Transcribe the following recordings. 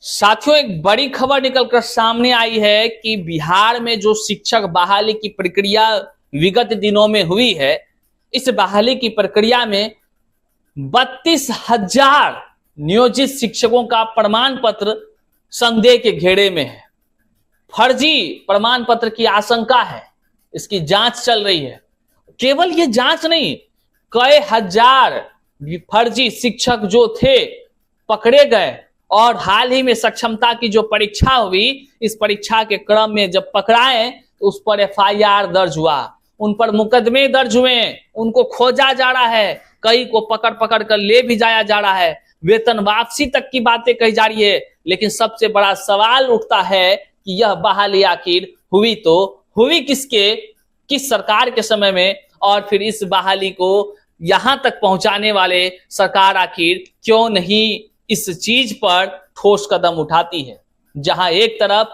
साथियों, एक बड़ी खबर निकलकर सामने आई है कि बिहार में जो शिक्षक बहाली की प्रक्रिया विगत दिनों में हुई है, इस बहाली की प्रक्रिया में 32,000 नियोजित शिक्षकों का प्रमाण पत्र संदेह के घेरे में है। फर्जी प्रमाण पत्र की आशंका है, इसकी जांच चल रही है। केवल ये जांच नहीं, कई हजार फर्जी शिक्षक जो थे पकड़े गए और हाल ही में सक्षमता की जो परीक्षा हुई, इस परीक्षा के क्रम में जब पकड़ाए तो उस पर एफआईआर दर्ज हुआ, उन पर मुकदमे दर्ज हुए, उनको खोजा जा रहा है, कई को पकड़ पकड़ कर ले भी जाया जा रहा है, वेतन वापसी तक की बातें कही जा रही है। लेकिन सबसे बड़ा सवाल उठता है कि यह बहाली आखिर हुई तो हुई किसके, किस सरकार के समय में, और फिर इस बहाली को यहां तक पहुंचाने वाले सरकार आखिर क्यों नहीं इस चीज पर ठोस कदम उठाती है। जहां एक तरफ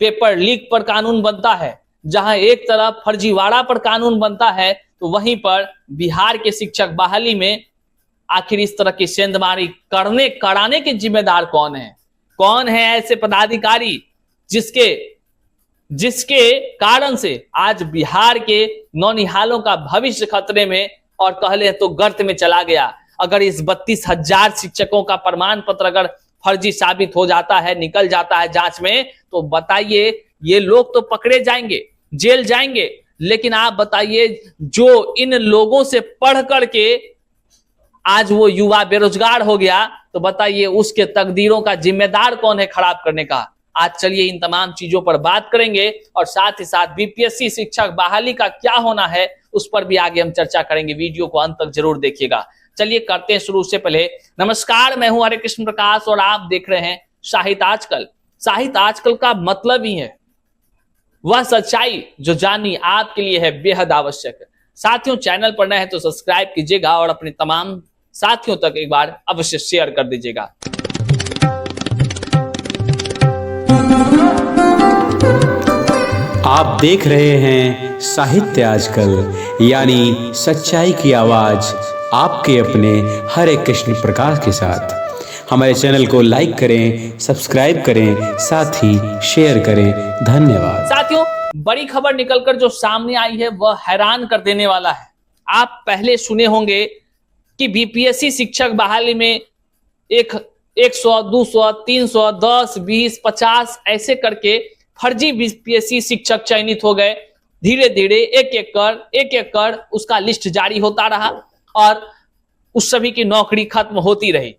पेपर लीक पर कानून बनता है, जहां एक तरफ फर्जीवाड़ा पर कानून बनता है, तो वहीं पर बिहार के शिक्षक बहाली में आखिर इस तरह की सेंधमारी कराने के जिम्मेदार कौन है? कौन है ऐसे पदाधिकारी जिसके कारण से आज बिहार के नौनिहालों का भविष्य खतरे में और कहले तो गर्त में चला गया। अगर इस 32,000 शिक्षकों का प्रमाण पत्र अगर फर्जी साबित हो जाता है, निकल जाता है जांच में, तो बताइए ये लोग तो पकड़े जाएंगे, जेल जाएंगे, लेकिन आप बताइए जो इन लोगों से पढ़ करके आज वो युवा बेरोजगार हो गया, तो बताइए उसके तकदीरों का जिम्मेदार कौन है खराब करने का? आज चलिए इन तमाम चीजों पर बात करेंगे और साथ ही साथ बीपीएससी शिक्षक बहाली का क्या होना है उस पर भी आगे हम चर्चा करेंगे। वीडियो को अंत तक जरूर देखिएगा। चलिए करते हैं शुरू। से पहले नमस्कार, मैं हूं हरे कृष्ण प्रकाश और आप देख रहे हैं साहित्य आजकल। साहित्य आजकल का मतलब ही है वह सच्चाई जो जाननी आपके लिए है बेहद आवश्यक है। साथियों, चैनल पर नए हैं तो सब्सक्राइब कीजिएगा और अपने तमाम साथियों तक एक बार अवश्य शेयर कर दीजिएगा। आप देख रहे हैं साहित्य आजकल, यानी सच्चाई की आवाज आपके अपने हरे कृष्ण प्रकाश के साथ। हमारे चैनल को लाइक करें, सब्सक्राइब करें, साथ ही शेयर करें। धन्यवाद। साथियों, बड़ी खबर निकलकर जो सामने आई है वह हैरान कर देने वाला है। आप पहले सुने होंगे कि बीपीएससी शिक्षक बहाली में 100, 200, 300, 10, 20, 50 ऐसे करके फर्जी बीपीएससी शिक्षक चयनित हो गए। धीरे धीरे एक एक कर उसका लिस्ट जारी होता रहा और उस सभी की नौकरी खत्म होती रही।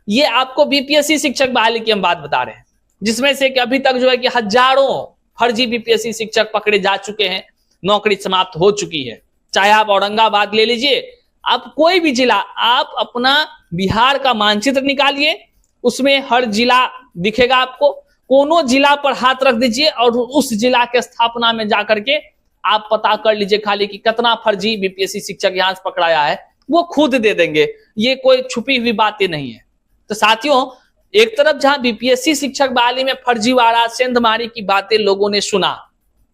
ये आपको बीपीएससी शिक्षक बहाली की हम बात बता रहे हैं, जिसमें से कि अभी तक जो है कि हजारों फर्जी बीपीएससी शिक्षक पकड़े जा चुके हैं, नौकरी समाप्त हो चुकी है। चाहे आप औरंगाबाद ले लीजिए, आप कोई भी जिला, आप अपना बिहार का मानचित्र निकालिए, उसमें हर जिला दिखेगा आपको। कोनो जिला पर हाथ रख दीजिए और उस जिला के स्थापना में जाकर के आप पता कर लीजिए खाली कि कितना फर्जी बीपीएससी शिक्षक यहां से पकड़ाया है, वो खुद दे देंगे। ये कोई छुपी हुई बातें नहीं है। तो साथियों, एक तरफ जहां बीपीएससी शिक्षक बहाली में फर्जीवाड़ा सेंधमारी की बातें लोगों ने सुना,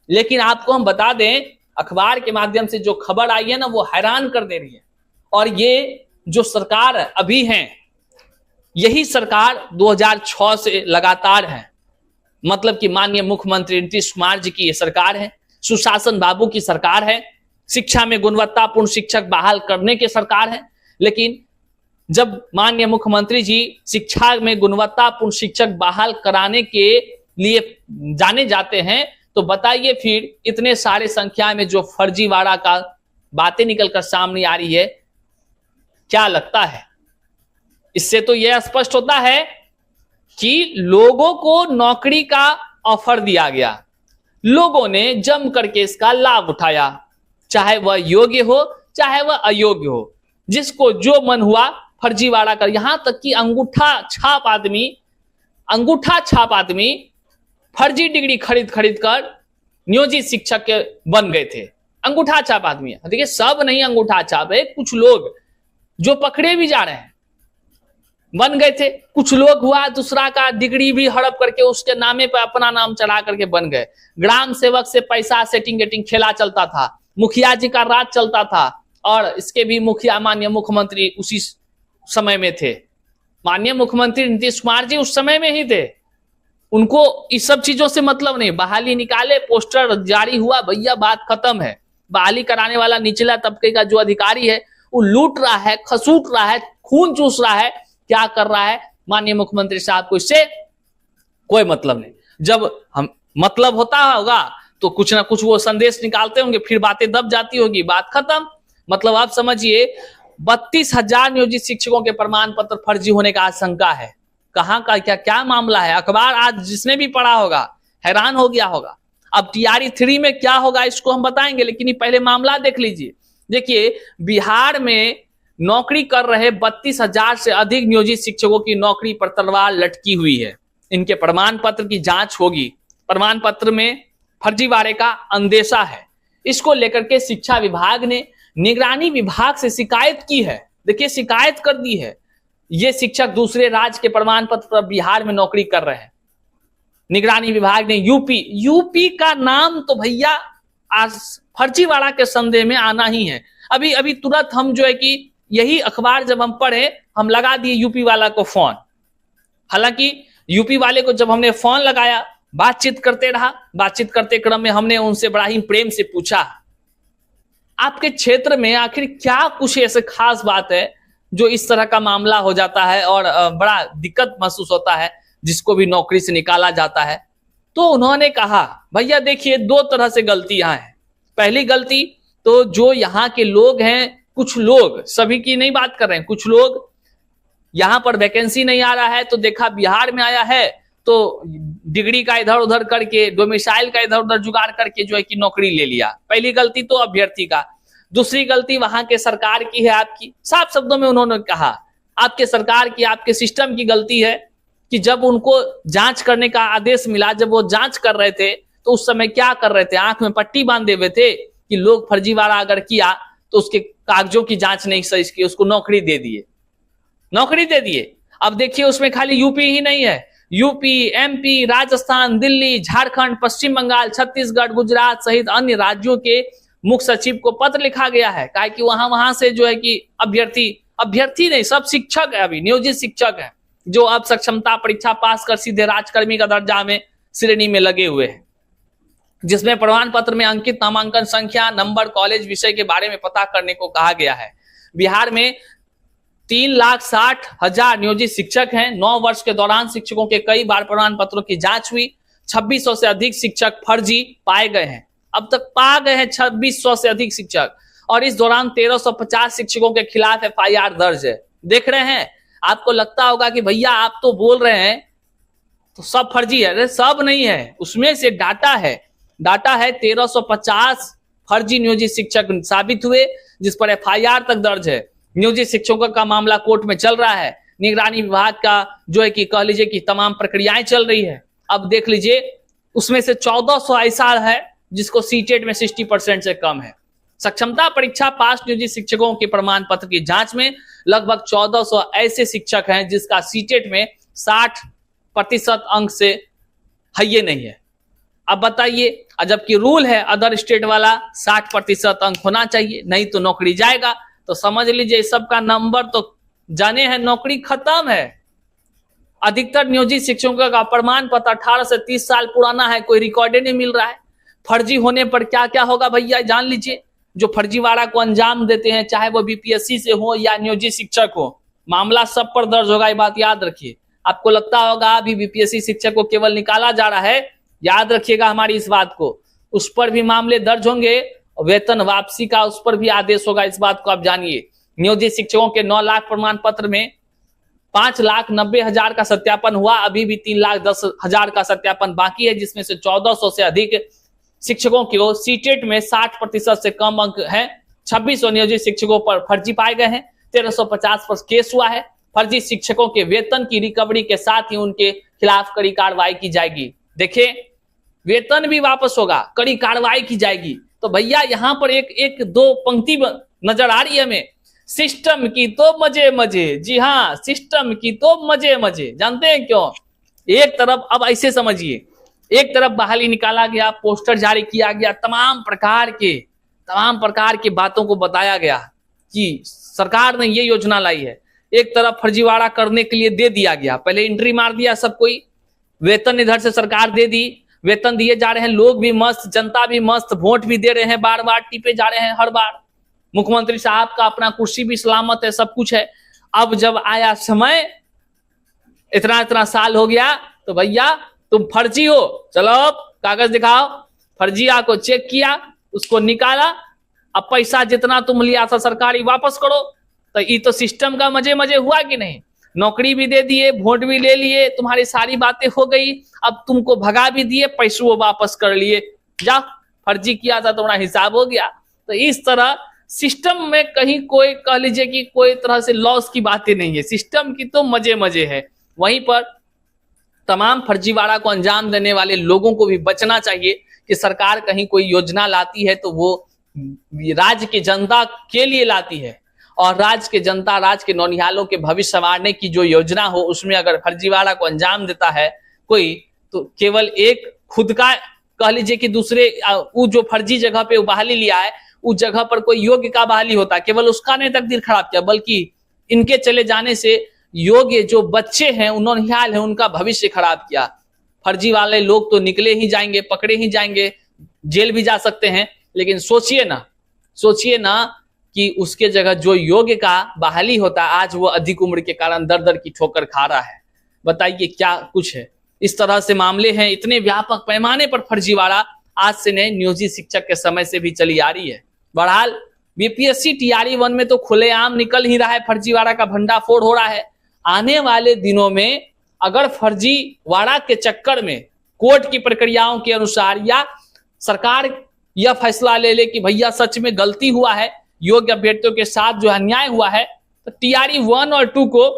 लेकिन आपको हम बता दें, अखबार के माध्यम से जो खबर आई है ना, वो हैरान कर दे रही है। और ये जो सरकार अभी है, यही सरकार 2006 से लगातार है। मतलब कि माननीय मुख्यमंत्री नीतीश कुमार जी की ये सरकार है, सुशासन बाबू की सरकार है, शिक्षा में गुणवत्तापूर्ण शिक्षक बहाल करने की सरकार है। लेकिन जब माननीय मुख्यमंत्री जी शिक्षा में गुणवत्तापूर्ण शिक्षक बहाल कराने के लिए जाने जाते हैं, तो बताइए फिर इतने सारे संख्या में जो फर्जीवाड़ा का बातें निकलकर सामने आ रही है, क्या लगता है? इससे तो यह स्पष्ट होता है कि लोगों को नौकरी का ऑफर दिया गया, लोगों ने जम करके इसका लाभ उठाया, चाहे वह योग्य हो चाहे वह अयोग्य हो, जिसको जो मन हुआ फर्जीवाड़ा कर। यहां तक कि अंगूठा छाप आदमी फर्जी डिग्री खरीद कर नियोजित शिक्षक के बन गए थे। अंगूठा छाप आदमी, देखिए सब नहीं अंगूठा छाप है, कुछ लोग जो पकड़े भी जा रहे हैं बन गए थे। कुछ लोग हुआ दूसरा का डिग्री भी हड़प करके उसके नामे पर अपना नाम चढ़ा करके बन गए। ग्राम सेवक से पैसा सेटिंग खेला चलता था, मुखिया जी का राज चलता था, और इसके भी मुखिया माननीय मुख्यमंत्री उसी समय में थे। माननीय मुख्यमंत्री नीतीश कुमार जी उस समय में ही थे। उनको इस सब चीजों से मतलब नहीं, बहाली निकाले, पोस्टर जारी हुआ, भैया बात खत्म है। बहाली कराने वाला निचला तबके का जो अधिकारी है वो लूट रहा है, खसूट रहा है, खून चूस रहा है, क्या कर रहा है माननीय मुख्यमंत्री साहब को इससे कोई मतलब नहीं। जब हम मतलब होता होगा तो कुछ ना कुछ वो संदेश निकालते होंगे, फिर बातें दब जाती होगी, बात खत्म। मतलब आप समझिए 32,000 नियोजित शिक्षकों के प्रमाण पत्र फर्जी होने का आशंका है। कहां का क्या मामला है, अखबार आज जिसने भी पढ़ा होगा हैरान हो गया होगा। अब TRE 3 में क्या होगा इसको हम बताएंगे, लेकिन ये पहले मामला देख लीजिए। देखिए बिहार में नौकरी कर रहे 32,000 से अधिक नियोजित शिक्षकों की नौकरी पर तलवार लटकी हुई है। इनके प्रमाण पत्र की जांच होगी, प्रमाण पत्र में फर्जीवाड़े का अंदेशा है। इसको लेकर के शिक्षा विभाग ने निगरानी विभाग से शिकायत की है। देखिए शिकायत कर दी है, ये शिक्षक दूसरे राज्य के प्रमाण पत्र पर बिहार में नौकरी कर रहे हैं। निगरानी विभाग ने यूपी का नाम तो भैया आज फर्जीवाड़ा के संदेह में आना ही है। अभी तुरंत हम जो है कि यही अखबार जब हम पढ़े हम लगा दिए यूपी वाला को फोन। हालांकि यूपी वाले को जब हमने फोन लगाया, बातचीत करते रहा, बातचीत करते क्रम में हमने उनसे बड़ा ही प्रेम से पूछा आपके क्षेत्र में आखिर क्या कुछ ऐसे खास बात है जो इस तरह का मामला हो जाता है और बड़ा दिक्कत महसूस होता है जिसको भी नौकरी से निकाला जाता है। तो उन्होंने कहा भैया देखिए 2 तरह से गलतियां हैं। पहली गलती तो जो यहाँ के लोग हैं, कुछ लोग, सभी की नहीं बात कर रहे हैं, कुछ लोग यहां पर वैकेंसी नहीं आ रहा है तो देखा बिहार में आया है तो डिग्री का इधर उधर करके, डोमिसाइल का इधर उधर जुगाड़ करके जो है कि नौकरी ले लिया। पहली गलती तो अभ्यर्थी का। दूसरी गलती वहां के सरकार की है, आपकी। साफ शब्दों में उन्होंने कहा आपके सरकार की, आपके सिस्टम की गलती है कि जब उनको जांच करने का आदेश मिला, जब वो जांच कर रहे थे तो उस समय क्या कर रहे थे, आंख में पट्टी बांधे हुए थे कि लोग फर्जीवाड़ा अगर किया तो उसके कागजों की जांच नहीं सही की, उसको नौकरी दे दिए, नौकरी दे दिए। अब देखिए उसमें खाली यूपी ही नहीं है, यूपी, MP, राजस्थान, दिल्ली, झारखंड, पश्चिम बंगाल, छत्तीसगढ़, गुजरात सहित अन्य राज्यों के मुख्य सचिव को पत्र लिखा गया है। कहा कि वहां से जो है कि अभ्यर्थी नहीं, सब शिक्षक है, अभी नियोजित शिक्षक है जो अब सक्षमता परीक्षा पास कर सीधे राजकर्मी का दर्जा में श्रेणी में लगे हुए हैं, जिसमें प्रमाण पत्र में अंकित नामांकन संख्या, नंबर, कॉलेज, विषय के बारे में पता करने को कहा गया है। बिहार में 3,60,000 नियोजित शिक्षक हैं। 9 वर्ष के दौरान शिक्षकों के कई बार प्रमाण पत्रों की जांच हुई। 2600 से अधिक शिक्षक फर्जी पाए गए हैं। अब तक पा गए हैं 2600 से अधिक शिक्षक, और इस दौरान 1350 शिक्षकों के खिलाफ FIR दर्ज है। देख रहे हैं, आपको लगता होगा कि भैया आप तो बोल रहे हैं तो सब फर्जी है। सब नहीं है, उसमें से डाटा है 1350 फर्जी नियोजित शिक्षक साबित हुए, जिस पर FIR तक दर्ज है। नियोजित शिक्षकों का मामला कोर्ट में चल रहा है। निगरानी विभाग का जो है कि कह लीजिए कि तमाम प्रक्रियाएं चल रही है। अब देख लीजिए उसमें से 1400 ऐसा है जिसको सीटेट में 60% से कम है। सक्षमता परीक्षा पास नियोजित शिक्षकों के प्रमाण पत्र की जांच में लगभग 1400 ऐसे शिक्षक हैं जिसका सीटेट में 60% अंक से है नहीं है। अब बताइए, जबकि रूल है अदर स्टेट वाला 60% अंक होना चाहिए, नहीं तो नौकरी जाएगा। तो समझ लीजिए सबका नंबर तो जाने हैं, नौकरी खत्म है। अधिकतर नियोजित शिक्षकों का प्रमाण पत्र 18 से 30 साल पुराना है, कोई रिकॉर्ड नहीं मिल रहा है। फर्जी होने पर क्या क्या होगा भैया जान लीजिए। जो फर्जीवाड़ा को अंजाम देते हैं, चाहे वो BPSC से हो या नियोजित शिक्षक हो, मामला सब पर दर्ज होगा। ये बात याद रखिए। आपको लगता होगा अभी BPSC शिक्षक को केवल निकाला जा रहा है, याद रखिएगा हमारी इस बात को, उस पर भी मामले दर्ज होंगे। वेतन वापसी का उस पर भी आदेश होगा, इस बात को आप जानिए। नियोजित शिक्षकों के 9 लाख प्रमाण पत्र में 5,90,000 का सत्यापन हुआ, अभी भी 3,10,000 का सत्यापन बाकी है, जिसमें से 1400 से अधिक शिक्षकों को सीटेट में 60% से कम अंक है। 2600 नियोजित शिक्षकों पर फर्जी पाए गए हैं। 1350 पर केस हुआ है। फर्जी शिक्षकों के वेतन की रिकवरी के साथ ही उनके खिलाफ कड़ी कार्रवाई की जाएगी। देखिए वेतन भी वापस होगा, कड़ी कार्रवाई की जाएगी। तो भैया यहाँ पर एक दो पंक्ति नजर आ रही है हमें, सिस्टम की तो मजे मजे। जी हाँ, सिस्टम की तो मजे मजे। जानते हैं क्यों? एक तरफ, अब ऐसे समझिए, एक तरफ बहाली निकाला गया, पोस्टर जारी किया गया, तमाम प्रकार के बातों को बताया गया कि सरकार ने ये योजना लाई है। एक तरफ फर्जीवाड़ा करने के लिए दे दिया गया, पहले एंट्री मार दिया सब कोई, वेतन इधर से सरकार दे दी, वेतन दिए जा रहे हैं, लोग भी मस्त, जनता भी मस्त, वोट भी दे रहे हैं, बार बार टिपे जा रहे हैं हर बार, मुख्यमंत्री साहब का अपना कुर्सी भी सलामत है, सब कुछ है। अब जब आया समय, इतना इतना साल हो गया, तो भैया तुम फर्जी हो, चलो कागज दिखाओ, फर्जिया को चेक किया, उसको निकाला, अब पैसा जितना तुम लिया था सरकारी वापस करो। तो ये तो सिस्टम का मजे मजे हुआ कि नहीं, नौकरी भी दे दिए, वोट भी ले लिए, तुम्हारी सारी बातें हो गई, अब तुमको भगा भी दिए, पैसे वो वापस कर लिए, जा फर्जी किया था तुम्हारा हिसाब हो गया। तो इस तरह सिस्टम में कहीं कोई कह लीजिए कि कोई तरह से लॉस की बातें नहीं है, सिस्टम की तो मजे मजे है। वहीं पर तमाम फर्जीवाड़ा को अंजाम देने वाले लोगों को भी बचना चाहिए कि सरकार कहीं कोई योजना लाती है तो वो राज्य की जनता के लिए लाती है, और राज्य के जनता, राज्य के नौनिहालों के भविष्य संवारने की जो योजना हो, उसमें अगर फर्जीवाड़ा को अंजाम देता है कोई, तो केवल एक खुद का कह लीजिए कि दूसरे वो जो फर्जी जगह पे बहाली लिया है, उस जगह पर कोई योग्य का बहाली होता, केवल उसका नहीं तकदीर खराब किया, बल्कि इनके चले जाने से योग्य जो बच्चे हैं, उन्होंने ख्याल है, उनका भविष्य खराब किया। फर्जी वाले लोग तो निकले ही जाएंगे, पकड़े ही जाएंगे, जेल भी जा सकते हैं, लेकिन सोचिए ना कि उसके जगह जो योग्य का बहाली होता, आज वो अधिक उम्र के कारण दर दर की ठोकर खा रहा है। बताइए क्या कुछ है। इस तरह से मामले हैं, इतने व्यापक पैमाने पर फर्जीवाड़ा आज से नहीं, नियोजित शिक्षक के समय से भी चली आ रही है। बहरहाल बीपीएससी टीआरई 1 में तो खुलेआम निकल ही रहा है, फर्जीवाड़ा का भंडाफोड़ हो रहा है। आने वाले दिनों में अगर फर्जीवाड़ा के चक्कर में कोर्ट की प्रक्रियाओं के अनुसार या सरकार यह फैसला ले ले कि भैया सच में गलती हुआ है, योग्य अभ्यर्थियों के साथ जो अन्याय हुआ है, तो टीआरई 1 और 2 को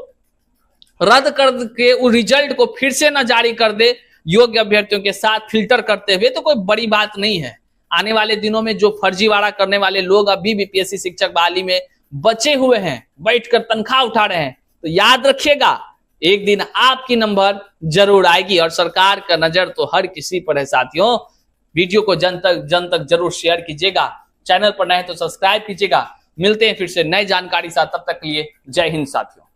रद्द कर के उस रिजल्ट को फिर से न जारी कर दे योग्य अभ्यर्थियों के साथ फिल्टर करते हुए, तो कोई बड़ी बात नहीं है। आने वाले दिनों में जो फर्जीवाड़ा करने वाले लोग अभी बीपीएससी शिक्षक बहाली में बचे हुए हैं, बैठकर तनख्वाह उठा रहे हैं, तो याद रखिएगा एक दिन आपकी नंबर जरूर आएगी, और सरकार का नजर तो हर किसी पर है साथियों। वीडियो को जन तक जरूर शेयर कीजिएगा, चैनल पर नए तो सब्सक्राइब कीजिएगा। मिलते हैं फिर से नई जानकारी साथ, तब तक के लिए जय हिंद साथियों।